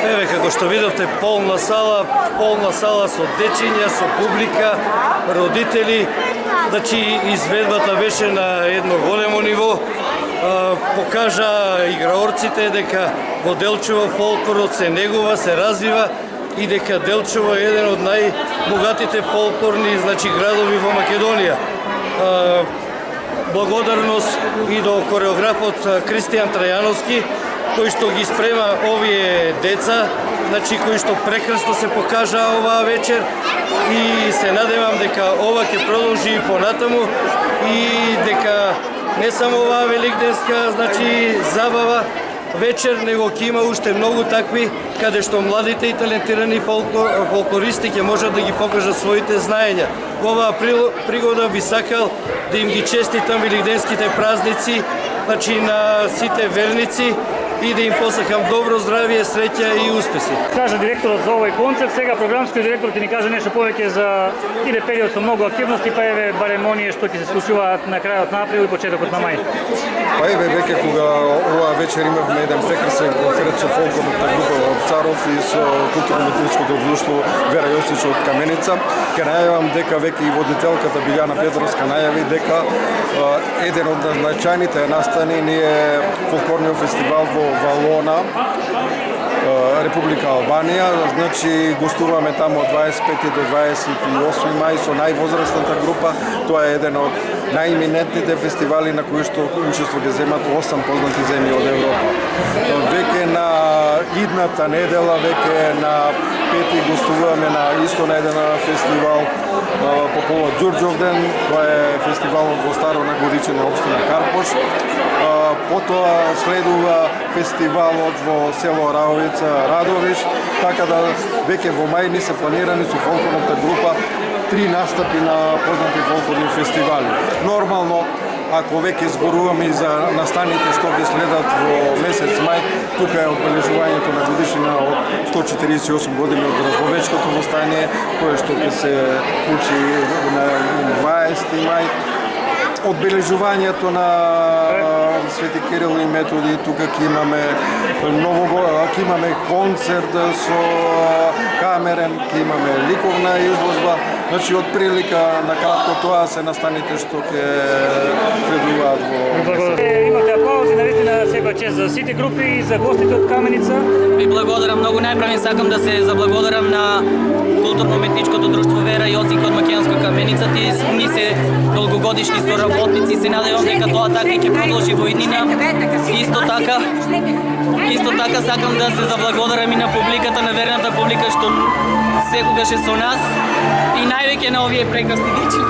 Еве, како што видовте, полна сала со дечиња, со публика, родители. Значи, изведбата беше на едно големо ниво. Покажа играорците дека во Делчево фолклорот се негува, се развива и дека Делчево е еден од најбогатите фолклорни градови во Македонија. Благодарност и до кореографот Кристијан Трајановски, кој што ги спрема овие деца, кои што прекрасно се покажа оваа вечер, и се надевам дека ова ќе продолжи и понатаму и дека не само оваа великденска забава вечер, него ќе има уште многу такви каде што младите и талентирани фолклористи ќе можат да ги покажат своите знаења. Во оваа пригода би сакал да им ги честитам великденските празници, на сите верници, и да им посакам добро здравје, среќа и успеси. Кажа директорот за овој концерт, сега програмскиот директор ќе ни каже нешто повеќе за иде период со многу активности, па еве барем оние што ќе се случуваат на крајот на април и почетокот на мај. Па еве веќе кога оваа вечер имавме еден прекрасен концерт со фолклорната група во Царов и со културно-етничкото друштво Вера Јосич од Каменица, ќе најавам дека веќе и водителката Билјана Петровска најави дека еден од значајните настани ни е фолклорниот фестивал во Валона, Република Албанија. Значи гостуваме таму од 25 до 28 мај со највозрастната група. Тоа е еден од најиминентните фестивали на кои што учество ќе земат 8 познати земји од Европа. Веќе на идната недела, веќе на 5 гостуваме исто на еден фестивал по повод Ѓурѓовден. Тоа е фестивал во Старо Нагориче на општина Карпош. Потоа следува фестивалот во село Раовица, Радовиш, така да веќе во мај ни се планирани со фолклорната група 3 настапи на познати фолклорни фестивали. Нормално, ако веќе зборуваме и за настаните што ќе следат во месец мај, тука е одбележувањето на годишнина од 148 години од Разбовечкото востание, кое што ќе се случи на 20 мај. Одбележувањето на Свети Кирил и Методи, тука ќе имаме концерт со камерен, ќе имаме ликовна изложба. Значи, од прилика на кратко тоа се настаните што ќе следуваат во... Имате аплаузи, навистина секоја чест за сите групи и за гостите од Каменица. Ви благодарам многу. Најпрво сакам да се заблагодарам на културно-уметничкото друштво Вера Јосик од Македонска Каменица. Тие ни се долгогодишни соработници. Се надевам дека тоа така ќе продолжи во иднина. Исто така сакам да се заблагодарам и на публиката, на верната публика што секогаш е со нас и највеќе на овие прекрасни дечи.